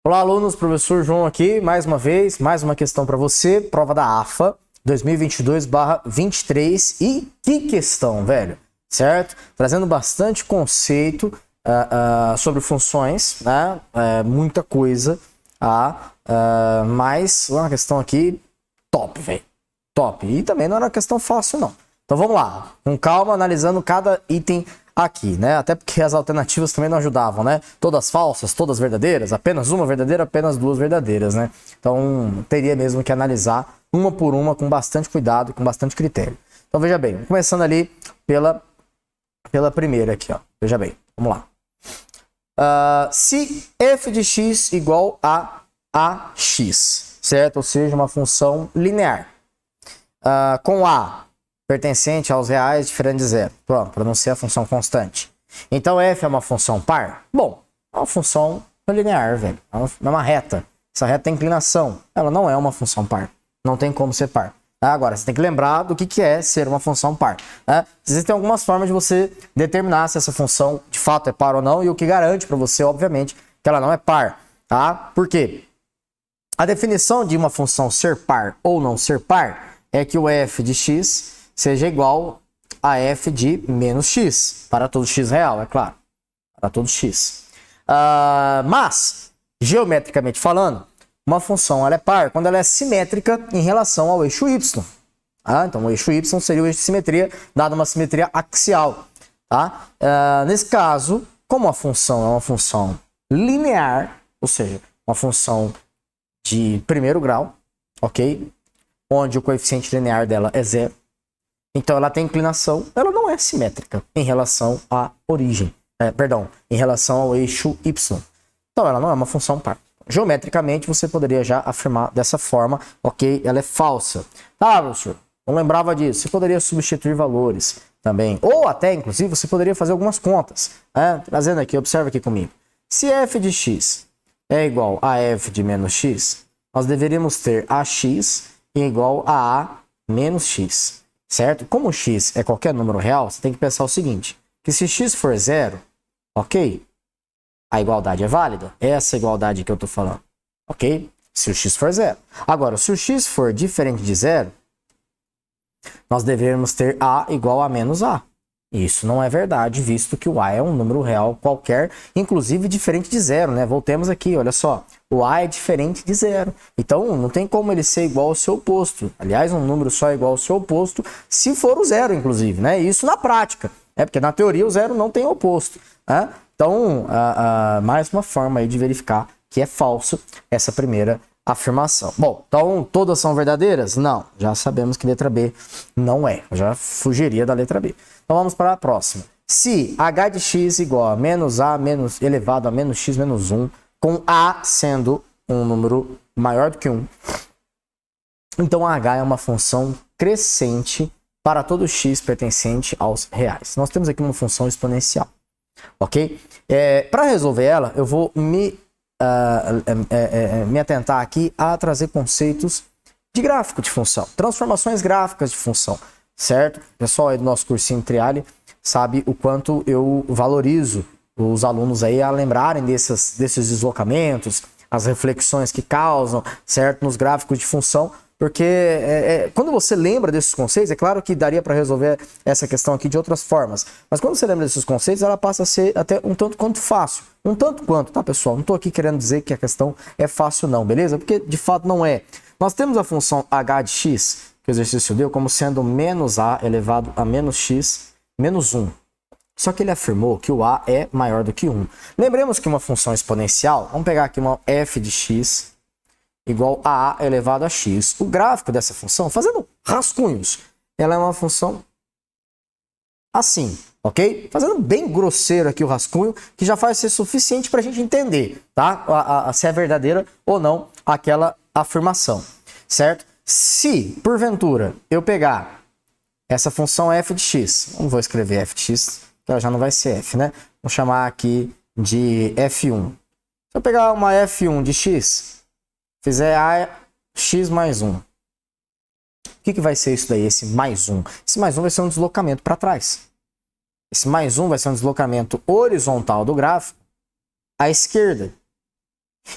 Olá, alunos, professor João aqui, mais uma vez, mais uma questão para você, prova da AFA 2022/23. E que questão, velho, certo? Trazendo bastante conceito sobre funções, né? Muita coisa, mas uma questão aqui top, velho, top. E também não era uma questão fácil, não. Então vamos lá, com calma, analisando cada item aqui, né? Até porque as alternativas também não ajudavam, né? Todas falsas, todas verdadeiras, apenas uma verdadeira, apenas duas verdadeiras, né? Então teria mesmo que analisar uma por uma com bastante cuidado e com bastante critério. Então veja bem, começando ali pela primeira aqui, ó. Veja bem, vamos lá. Se f de x igual a ax, certo? Ou seja, uma função linear. Com a pertencente aos reais diferente de zero. Pronto, para não ser a função constante. Então f é uma função par? Bom, é uma função linear, velho. É uma reta. Essa reta tem inclinação. Ela não é uma função par. Não tem como ser par. Agora, você tem que lembrar do que é ser uma função par. Existem algumas formas de você determinar se essa função de fato é par ou não, e o que garante para você, obviamente, que ela não é par. Tá? Por quê? A definição de uma função ser par ou não ser par é que o f de x seja igual a f de menos x, para todo x real, é claro, para todo x. Mas, geometricamente falando, uma função ela é par quando ela é simétrica em relação ao eixo y. Então, o eixo y seria o eixo de simetria, dada uma simetria axial. Nesse caso, como a função é uma função linear, ou seja, uma função de primeiro grau, ok? Onde o coeficiente linear dela é zero. Então ela tem inclinação, ela não é simétrica em relação à origem, em relação ao eixo y. Então ela não é uma função par. Geometricamente você poderia já afirmar dessa forma, ok? Ela é falsa. Tá, professor? Não lembrava disso. Você poderia substituir valores também. Ou até, inclusive, você poderia fazer algumas contas. Trazendo aqui, observa aqui comigo. Se f de x é igual a f de menos x, nós deveríamos ter ax igual a menos x. Certo? Como x é qualquer número real, você tem que pensar o seguinte, que se x for zero, ok? A igualdade é válida? Essa igualdade que eu estou falando, ok? Se o x for zero. Agora, se o x for diferente de zero, nós deveríamos ter a igual a menos a. Isso não é verdade, visto que o a é um número real qualquer, inclusive diferente de zero, né? Voltemos aqui, olha só. O a é diferente de zero. Então, não tem como ele ser igual ao seu oposto. Aliás, um número só é igual ao seu oposto se for o zero, inclusive, né? Isso na prática. Porque na teoria o zero não tem oposto. Então, mais uma forma aí de verificar que é falso essa primeira afirmação. Bom, então todas são verdadeiras? Não. Já sabemos que letra B não é. Eu já fugiria da letra B. Então vamos para a próxima. Se h de x igual a menos a menos elevado a menos x menos 1, com a sendo um número maior do que 1, então h é uma função crescente para todo x pertencente aos reais. Nós temos aqui uma função exponencial, ok? Para resolver ela, eu vou me atentar aqui a trazer conceitos de gráfico de função, transformações gráficas de função, certo? O pessoal aí do nosso cursinho Triale sabe o quanto eu valorizo os alunos aí a lembrarem desses deslocamentos, as reflexões que causam, certo? Nos gráficos de função, porque quando você lembra desses conceitos, é claro que daria para resolver essa questão aqui de outras formas, mas quando você lembra desses conceitos, ela passa a ser até um tanto quanto fácil. Um tanto quanto, tá, pessoal? Não estou aqui querendo dizer que a questão é fácil não, beleza? Porque de fato não é. Nós temos a função h de x, que o exercício deu, como sendo menos a elevado a menos x menos 1. Só que ele afirmou que o a é maior do que 1. Lembremos que uma função exponencial, vamos pegar aqui uma f de x igual a elevado a x. O gráfico dessa função, fazendo rascunhos, ela é uma função assim, ok? Fazendo bem grosseiro aqui o rascunho, que já vai ser suficiente para a gente entender, tá? Se é verdadeira ou não aquela afirmação, certo? Se, porventura, eu pegar essa função f de x, não vou escrever f de x, que ela já não vai ser f, né? Vou chamar aqui de f1. Se eu pegar uma f1 de x, fizer a x mais 1, o que vai ser isso daí, esse mais 1? Esse mais 1 vai ser um deslocamento para trás. Esse mais 1 vai ser um deslocamento horizontal do gráfico à esquerda.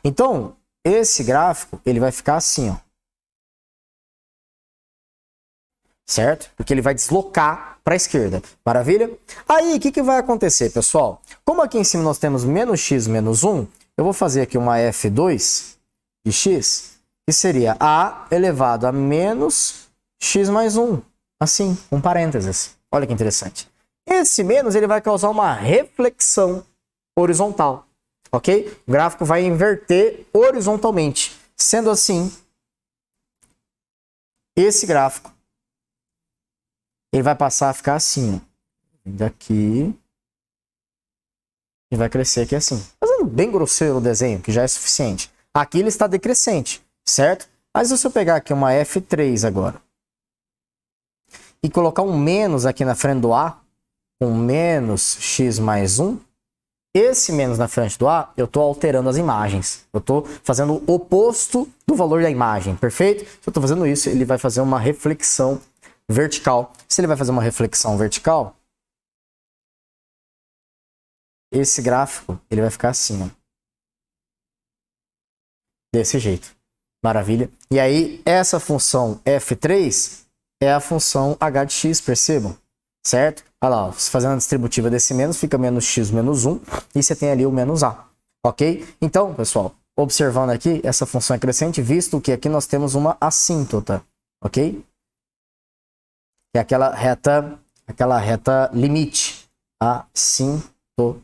Então, esse gráfico, ele vai ficar assim, ó. Certo? Porque ele vai deslocar para a esquerda. Maravilha? Aí, o que vai acontecer, pessoal? Como aqui em cima nós temos menos x menos 1, eu vou fazer aqui uma f2 de x, que seria a elevado a menos x mais 1. Assim, com parênteses. Olha que interessante. Esse menos ele vai causar uma reflexão horizontal. Ok? O gráfico vai inverter horizontalmente. Sendo assim, esse gráfico ele vai passar a ficar assim, ó. Daqui e vai crescer aqui assim. Fazendo bem grosseiro o desenho, que já é suficiente. Aqui ele está decrescente, certo? Mas se eu pegar aqui uma F3 agora e colocar um menos aqui na frente do A, com menos x mais 1, esse menos na frente do A, eu estou alterando as imagens. Eu estou fazendo o oposto do valor da imagem, perfeito? Se eu estou fazendo isso, ele vai fazer uma reflexão vertical. Se ele vai fazer uma reflexão vertical, esse gráfico ele vai ficar assim, ó. Desse jeito. Maravilha. E aí, essa função f3 é a função h de x, percebam? Certo? Olha lá, fazendo a distributiva desse menos, fica menos x menos 1, e você tem ali o menos a. Ok? Então, pessoal, observando aqui, essa função é crescente, visto que aqui nós temos uma assíntota. Ok? Que é aquela reta limite. Assíntota.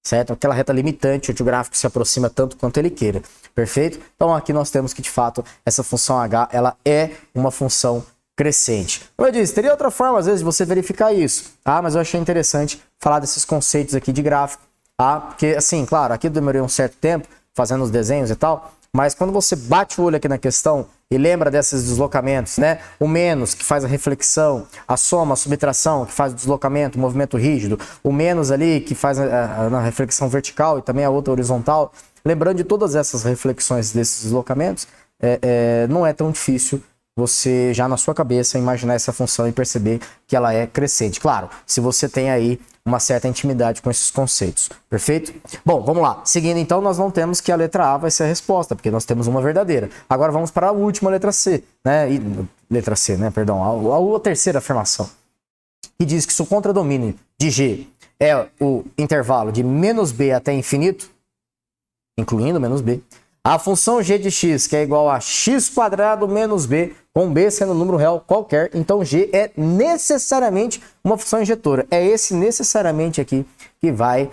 Certo? Aquela reta limitante, onde o gráfico se aproxima tanto quanto ele queira. Perfeito? Então aqui nós temos que, de fato, essa função h, ela é uma função crescente. Como eu disse, teria outra forma, às vezes, de você verificar isso. Tá? Mas eu achei interessante falar desses conceitos aqui de gráfico. Tá? Porque, assim, claro, aqui eu demorei um certo tempo fazendo os desenhos e tal, mas quando você bate o olho aqui na questão e lembra desses deslocamentos, né? O menos, que faz a reflexão, a soma, a subtração, que faz o deslocamento, o movimento rígido, o menos ali, que faz a reflexão vertical e também a outra horizontal. Lembrando de todas essas reflexões desses deslocamentos, não é tão difícil você já na sua cabeça imaginar essa função e perceber que ela é crescente. Claro, se você tem aí uma certa intimidade com esses conceitos. Perfeito? Bom, vamos lá. Seguindo então, nós não temos que a letra A vai ser a resposta, porque nós temos uma verdadeira. Agora vamos para a última letra C, né? Letra C, né? Perdão, a terceira afirmação. Que diz que se o contradomínio de G é o intervalo de menos B até infinito, incluindo menos B, a função g de x, que é igual a x² menos b, com b sendo um número real qualquer, então g é necessariamente uma função injetora. É esse necessariamente aqui que vai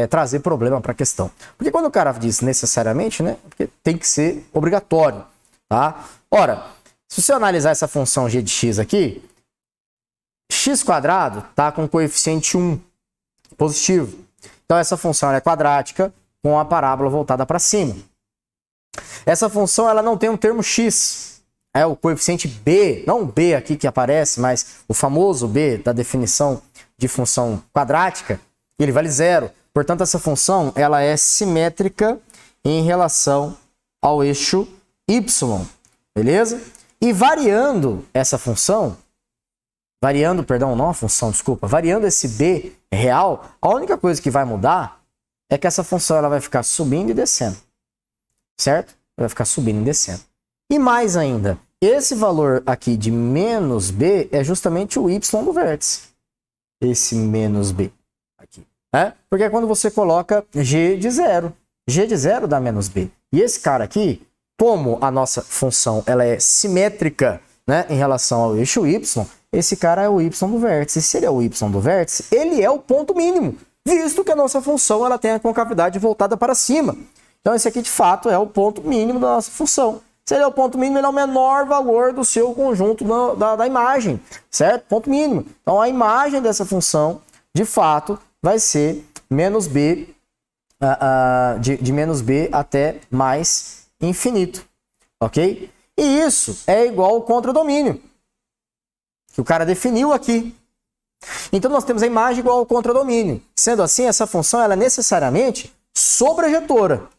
trazer problema para a questão. Porque quando o cara diz necessariamente, né, porque tem que ser obrigatório. Tá? Ora, se você analisar essa função g de x aqui, x² está com coeficiente 1 positivo. Então essa função é quadrática com a parábola voltada para cima. Essa função ela não tem um termo x, é o coeficiente b, não o b aqui que aparece, mas o famoso b da definição de função quadrática, ele vale 0. Portanto, essa função ela é simétrica em relação ao eixo y, beleza? E variando essa função, variando esse b real, a única coisa que vai mudar é que essa função ela vai ficar subindo e descendo. Certo? Vai ficar subindo e descendo. E mais ainda, esse valor aqui de menos b é justamente o y do vértice. Esse menos b aqui. Porque é quando você coloca g de 0. G de 0 dá menos b. E esse cara aqui, como a nossa função ela é simétrica, né, em relação ao eixo y, esse cara é o y do vértice. E se ele é o y do vértice, ele é o ponto mínimo, visto que a nossa função ela tem a concavidade voltada para cima. Então, esse aqui, de fato, é o ponto mínimo da nossa função. Se ele é o ponto mínimo, ele é o menor valor do seu conjunto da imagem, certo? Ponto mínimo. Então, a imagem dessa função, de fato, vai ser menos b, de menos b até mais infinito, ok? E isso é igual ao contradomínio, que o cara definiu aqui. Então, nós temos a imagem igual ao contradomínio. Sendo assim, essa função ela é necessariamente sobrejetora.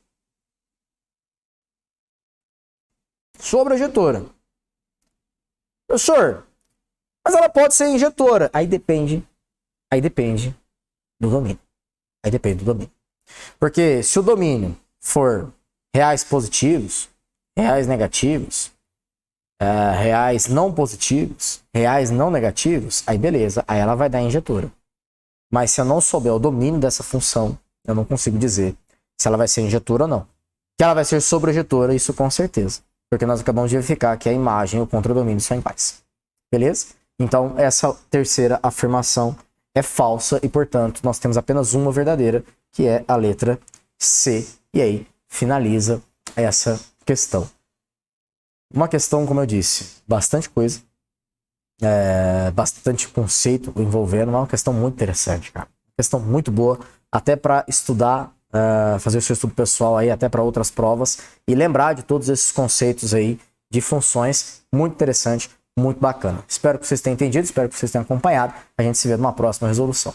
Sobrejetora. Professor, mas ela pode ser injetora. Aí depende do domínio. Porque se o domínio for reais positivos, reais negativos, reais não positivos, reais não negativos, aí beleza, aí ela vai dar injetora. Mas se eu não souber o domínio dessa função, eu não consigo dizer se ela vai ser injetora ou não. Que ela vai ser sobre-injetora, isso com certeza. Porque nós acabamos de verificar que a imagem e o contradomínio são iguais. Beleza? Então, essa terceira afirmação é falsa e, portanto, nós temos apenas uma verdadeira, que é a letra C. E aí, finaliza essa questão. Uma questão, como eu disse, bastante coisa, bastante conceito envolvendo, mas é uma questão muito interessante, cara. Uma questão muito boa, até para estudar, fazer o seu estudo pessoal aí, até para outras provas, e lembrar de todos esses conceitos aí de funções, muito interessante, muito bacana. Espero que vocês tenham entendido, espero que vocês tenham acompanhado. A gente se vê numa próxima resolução.